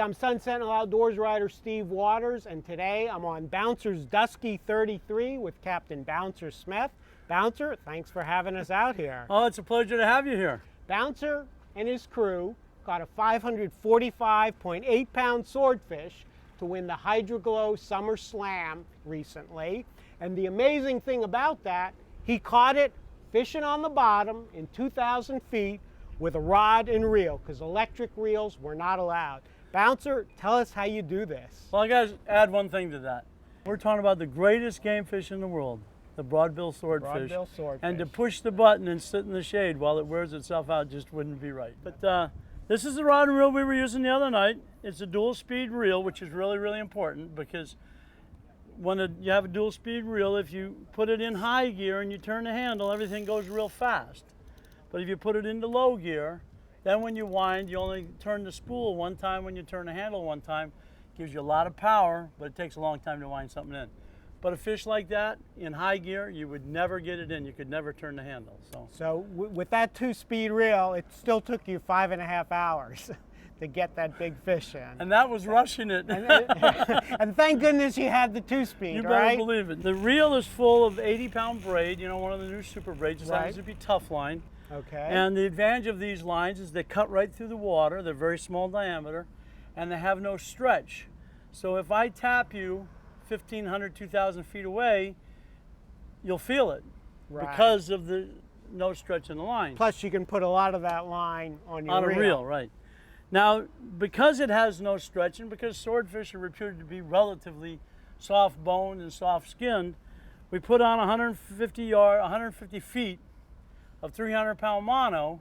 I'm Sun-Sentinel Outdoors Rider Steve Waters, and today I'm on Bouncer's Dusky 33 with Captain Bouncer Smith. Bouncer, thanks for having us out here. Oh, it's a pleasure to have you here. Bouncer and his crew caught a 545.8-pound swordfish to win the Hydroglow Summer Slam recently. And the amazing thing about that, he caught it fishing on the bottom in 2,000 feet with a rod and reel, because electric reels were not allowed. Bouncer, tell us how you do this. Well, I gotta add one thing to that. We're talking about the greatest game fish in the world, the broadbill swordfish. Broadbill swordfish. And to push the button and sit in the shade while it wears itself out just wouldn't be right. But this is the rod and reel we were using the other night. It's a dual speed reel, which is really, really important, because when you have a dual speed reel, if you put it in high gear and you turn the handle, everything goes real fast. But if you put it into low gear, then when you wind, you only turn the spool one time. When you turn the handle one time, it gives you a lot of power, but it takes a long time to wind something in. But a fish like that, in high gear, you would never get it in. You could never turn the handle. So with that 2-speed reel, it still took you 5.5 hours to get that big fish in. And that was rushing it. And thank goodness you had the 2-speed, You right? better believe it. The reel is full of 80-pound braid, you know, one of the new super braids. It Right. happens to be tough line. Okay. And the advantage of these lines is they cut right through the water. They're very small diameter, and they have no stretch. So if I tap you 1,500, 2,000 feet away, you'll feel it, Right. because of the no stretch in the line. Plus, you can put a lot of that line on your On a reel, right. Now, because it has no stretch, and because swordfish are reputed to be relatively soft-boned and soft-skinned, we put on 150 feet of 300-pound mono,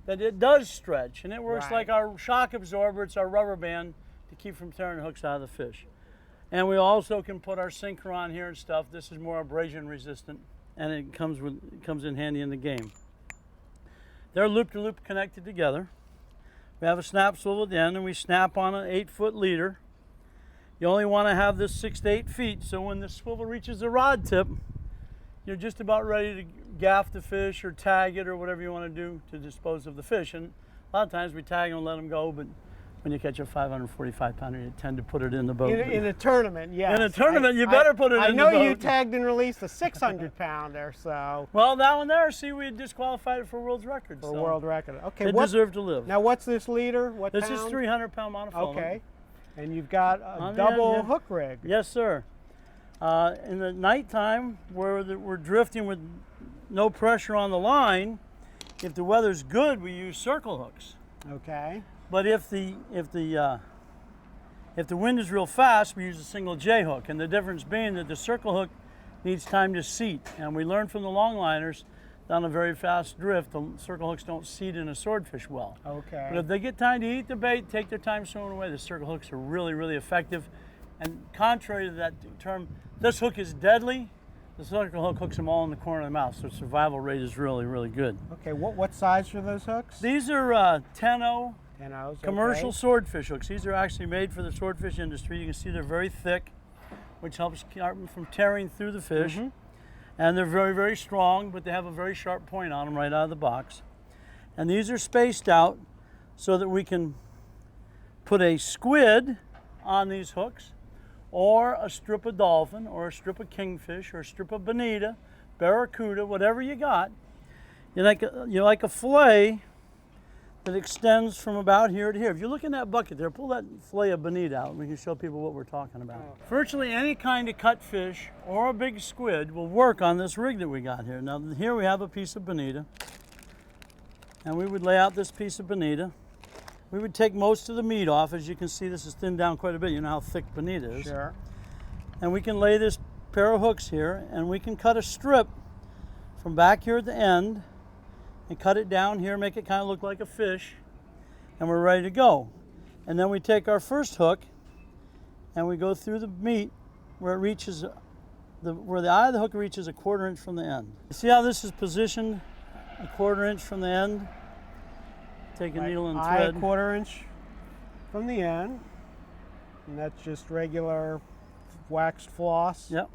that it does stretch, and it works Right. like our shock absorber. It's our rubber band to keep from tearing the hooks out of the fish. And we also can put our sinker on here and stuff. This is more abrasion resistant, and it comes in handy in the game. They're loop-to-loop connected together. We have a snap swivel at the end, and we snap on an 8-foot leader. You only want to have this 6 to 8 feet, so when the swivel reaches the rod tip, you're just about ready to gaff the fish or tag it or whatever you want to do to dispose of the fish. And a lot of times we tag them and let them go, but when you catch a 545-pounder, you tend to put it in the boat. In a tournament, yes. In a tournament, you better put it in the boat. I know you tagged and released a 600-pounder, so. Well, that one there, see, we disqualified it for world's record. For world record. Okay. It deserved to live. Now, what's this leader? What This pound? is 300-pound monofilament. Okay. And you've got a double hook rig. Yes, sir. In the nighttime, where we're drifting with no pressure on the line, if the weather's good, we use circle hooks. Okay. But if the wind is real fast, we use a single J hook, and the difference being that the circle hook needs time to seat. And we learned from the longliners on a very fast drift, the circle hooks don't seat in a swordfish well. Okay. But if they get time to eat the bait, take their time swimming away, the circle hooks are really, really effective. And contrary to that term, this hook is deadly. The circle hook hooks them all in the corner of the mouth, so survival rate is really, really good. Okay, what size are those hooks? These are 10-0 10-0s, commercial okay. swordfish hooks. These are actually made for the swordfish industry. You can see they're very thick, which helps keep them from tearing through the fish. Mm-hmm. And they're very, very strong, but they have a very sharp point on them right out of the box. And these are spaced out so that we can put a squid on these hooks, or a strip of dolphin, or a strip of kingfish, or a strip of bonita, barracuda, whatever you got. You're like a fillet that extends from about here to here. If you look in that bucket there, pull that fillet of bonita out and we can show people what we're talking about. Oh. Virtually any kind of cut fish or a big squid will work on this rig that we got here. Now here we have a piece of bonita, and we would lay out this piece of bonita. We would take most of the meat off. As you can see, this is thinned down quite a bit. You know how thick bonita is. Sure. And we can lay this pair of hooks here, and we can cut a strip from back here at the end and cut it down here, make it kind of look like a fish, and we're ready to go. And then we take our first hook and we go through the meat where it reaches, where the eye of the hook reaches a 1/4 inch from the end. You see how this is positioned a 1/4 inch from the end? Take a needle and thread. 1/4 inch from the end, and that's just regular waxed floss. Yep.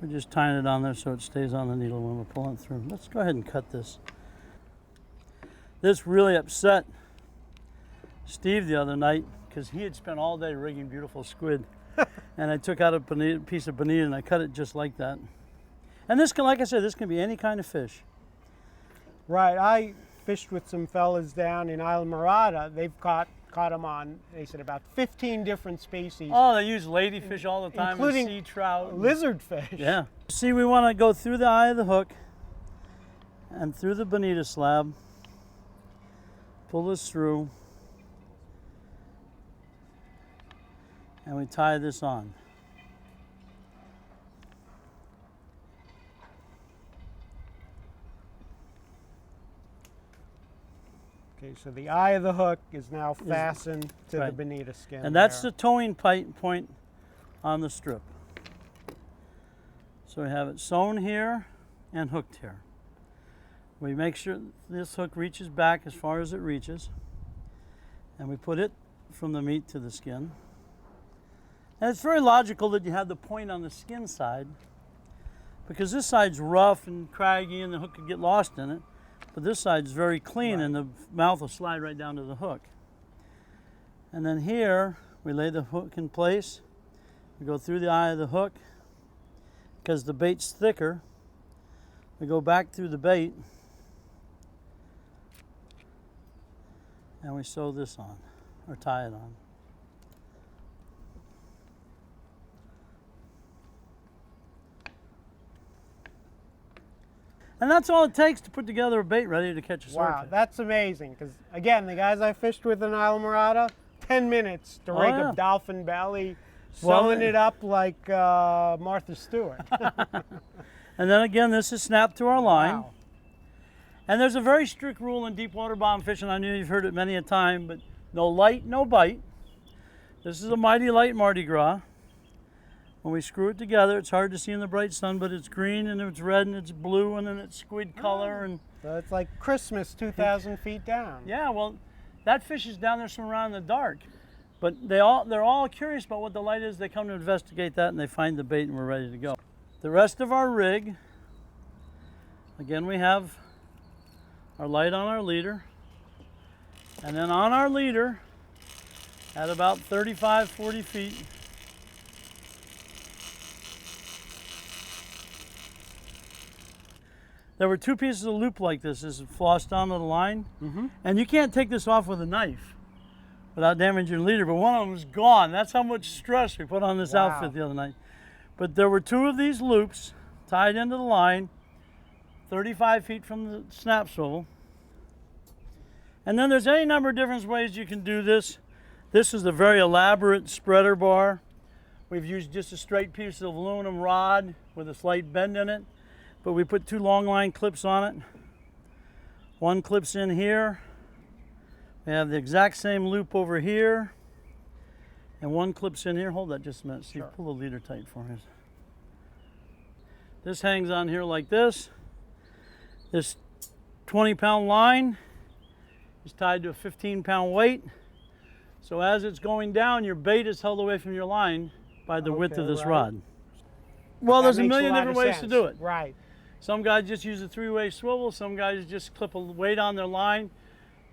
We're just tying it on there so it stays on the needle when we're pulling through. Let's go ahead and cut this. This really upset Steve the other night because he had spent all day rigging beautiful squid. And I took out a piece of bonita and I cut it just like that. And this can, like I said, this can be any kind of fish. Right. I fished with some fellas down in Islamorada. They've caught them on, they said, about 15 different species. Oh, they use ladyfish all the time, including sea trout. Lizardfish. Yeah. See, we want to go through the eye of the hook and through the bonita slab. Pull this through. And we tie this on. Okay, so the eye of the hook is now fastened to the bonita skin. And that's there. the towing point on the strip. So we have it sewn here and hooked here. We make sure this hook reaches back as far as it reaches. And we put it from the meat to the skin. And it's very logical that you have the point on the skin side because this side's rough and craggy and the hook could get lost in it. But this side's very clean and the mouth will slide right down to the hook. And then here, we lay the hook in place. We go through the eye of the hook. Because the bait's thicker, we go back through the bait and we sew this on, or tie it on. And that's all it takes to put together a bait ready to catch a swordfish. Wow, that's amazing. Because again, the guys I fished with in Islamorada, 10 minutes to rig a dolphin belly, sewing it up like Martha Stewart. And then again, this is snapped to our line. Wow. And there's a very strict rule in deep water bottom fishing. I know you've heard it many a time, but no light, no bite. This is a mighty light Mardi Gras. When we screw it together, it's hard to see in the bright sun, but it's green and it's red and it's blue and then it's squid color. And So it's like Christmas 2,000 feet down. yeah, well, that fish is down there swimming around in the dark. But they're all curious about what the light is. They come to investigate that and they find the bait and we're ready to go. The rest of our rig, again, we have our light on our leader. And then on our leader, at about 35, 40 feet, there were two pieces of loop like this. This is flossed onto the line. And you can't take this off with a knife without damaging your leader, but one of them is gone. That's how much stress we put on this outfit the other night. But there were two of these loops tied into the line, 35 feet from the snap swivel. And then there's any number of different ways you can do this. This is a very elaborate spreader bar. We've used just a straight piece of aluminum rod with a slight bend in it, but we put two long line clips on it. One clips in here. We have the exact same loop over here. And one clips in here. Hold that just a minute. Steve, pull the leader tight for us. This hangs on here like this. This 20-pound line is tied to a 15-pound weight. So as it's going down, your bait is held away from your line by the width of this rod. Well, there's a million different ways to do it. Right. Some guys just use a three-way swivel. Some guys just clip a weight on their line.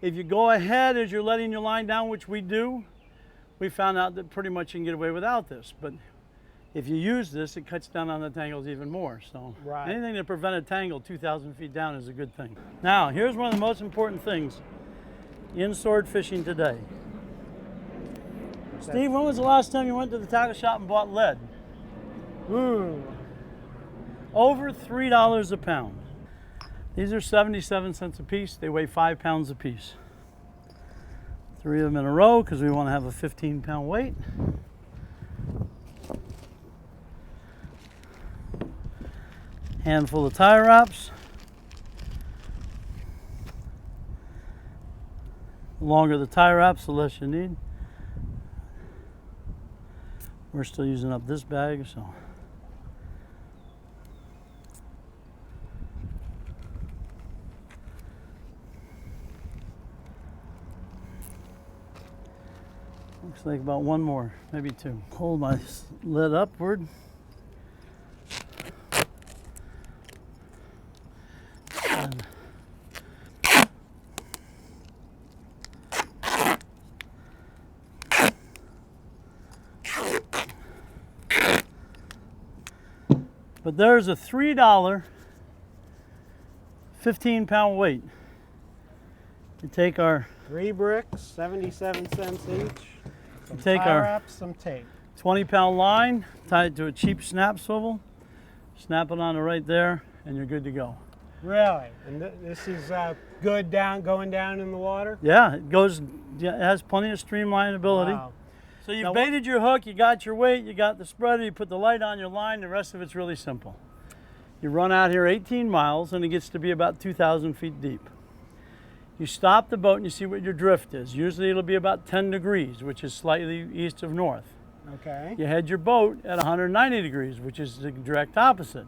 If you go ahead as you're letting your line down, which we do, we found out that pretty much you can get away without this. But if you use this, it cuts down on the tangles even more. So anything to prevent a tangle 2,000 feet down is a good thing. Now, here's one of the most important things in sword fishing today. Steve, when was the last time you went to the tackle shop and bought lead? Ooh. Over $3 a pound. These are 77 cents a piece. They weigh 5 pounds a piece. 3 of them in a row because we want to have a 15-pound weight. Handful of tie wraps. The longer the tie wraps, the less you need. We're still using up this bag, so. Looks like about one more, maybe two. Hold my lid upward. And But there's a $3 15-pound weight. You take our 3 bricks, 77 cents each. Some take tie our wraps, some tape. 20-pound line, tie it to a cheap snap swivel, snap it onto right there, and you're good to go. Really? And this is good going down in the water? Yeah, it has plenty of streamline ability. Wow. So you've Now, baited your hook, you got your weight, you got the spreader, you put the light on your line, the rest of it's really simple. You run out here 18 miles and it gets to be about 2,000 feet deep. You stop the boat and you see what your drift is. Usually it'll be about 10 degrees, which is slightly east of north. Okay. You head your boat at 190 degrees, which is the direct opposite.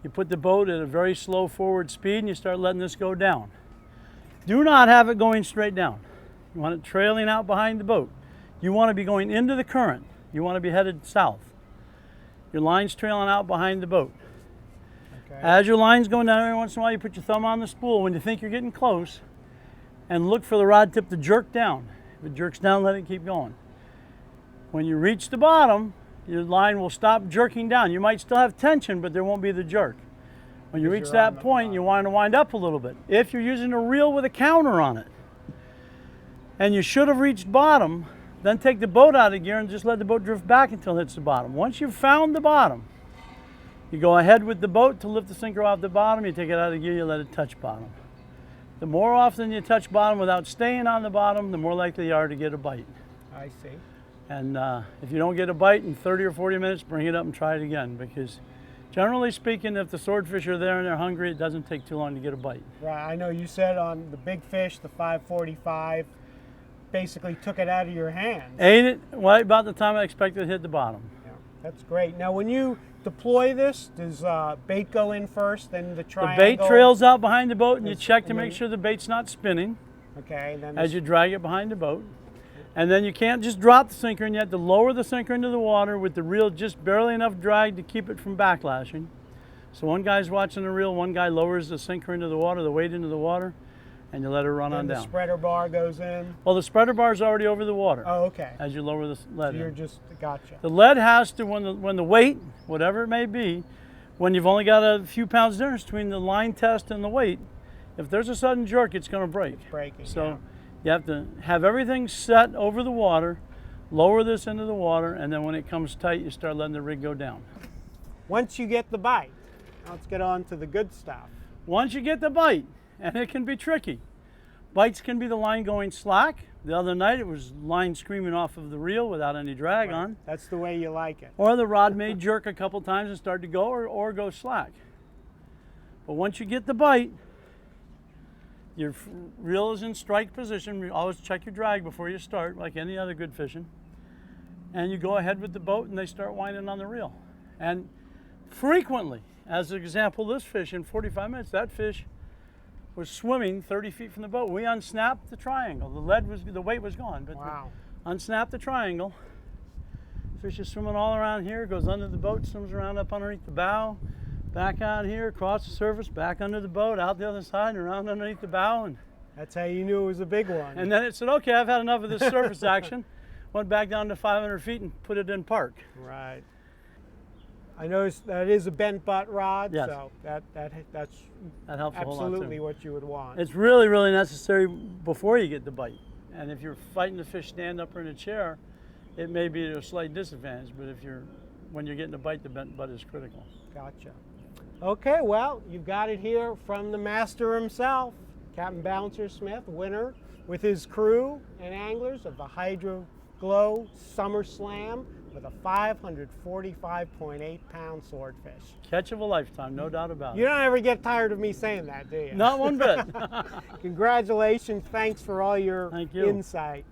You put the boat at a very slow forward speed and you start letting this go down. Do not have it going straight down. You want it trailing out behind the boat. You want to be going into the current. You want to be headed south. Your line's trailing out behind the boat. Okay. As your line's going down, every once in a while you put your thumb on the spool when you think you're getting close and look for the rod tip to jerk down. If it jerks down, let it keep going. When you reach the bottom, your line will stop jerking down. You might still have tension, but there won't be the jerk. When you reach that point, you want to wind up a little bit. If you're using a reel with a counter on it, and you should have reached bottom, then take the boat out of gear and just let the boat drift back until it hits the bottom. Once you've found the bottom, you go ahead with the boat to lift the sinker off the bottom, you take it out of gear, you let it touch bottom. The more often you touch bottom without staying on the bottom, the more likely you are to get a bite. I see. And if you don't get a bite in 30 or 40 minutes, bring it up and try it again, because generally speaking, if the swordfish are there and they're hungry, it doesn't take too long to get a bite. Right. I know you said on the big fish, the 545, basically took it out of your hands. Ate it right about the time I expected it to hit the bottom. Yeah, that's great. Now, when you deploy this, does bait go in first, then the triangle? The bait trails out behind the boat, and you check to and make then- sure the bait's not spinning Okay. And then as you drag it behind the boat. And then you can't just drop the sinker, and you have to lower the sinker into the water with the reel just barely enough drag to keep it from backlashing. So one guy's watching the reel, one guy lowers the sinker into the water, the weight into the water, and you let it run on the down. spreader bar goes in. Well, the spreader bar is already over the water Oh, okay. as you lower the lead So you're in. just gotcha. The lead has to, when the weight, whatever it may be, when you've only got a few pounds difference between the line test and the weight, if there's a sudden jerk, it's going to break. It's breaking. So yeah. you have to have everything set over the water, lower this into the water, and then when it comes tight, you start letting the rig go down. Once you get the bite, let's get on to the good stuff. Once you get the bite, and it can be tricky. Bites can be the line going slack. The other night it was line screaming off of the reel without any drag on. That's the way you like it. Or the rod may jerk a couple times and start to go or go slack. But once you get the bite, your reel is in strike position. You always check your drag before you start, like any other good fishing. And you go ahead with the boat and they start winding on the reel. And frequently, as an example, this fish in 45 minutes, that fish was swimming 30 feet from the boat. We unsnapped the triangle. The weight was gone, but Wow. unsnapped the triangle. Fish is swimming all around here, goes under the boat, swims around up underneath the bow, back out here, across the surface, back under the boat, out the other side, and around underneath the bow. And That's how you knew it was a big one. then it said, okay, I've had enough of this surface action. Went back down to 500 feet and put it in park. Right. I noticed that is a bent butt rod, Yes. so that's That helps a whole lot absolutely too. what you would want. It's really, really necessary before you get the bite. And if you're fighting the fish stand up or in a chair, it may be at a slight disadvantage, but when you're getting a bite, the bent butt is critical. Gotcha. Okay, well, you've got it here from the master himself, Captain Bouncer Smith, winner with his crew and anglers of the Hydro Glow Summer Slam with a 545.8 pound swordfish. Catch of a lifetime, no doubt about You it. don't ever get tired of me saying that, do you? Not one bit. Congratulations. Thanks for all your Thank you. insight.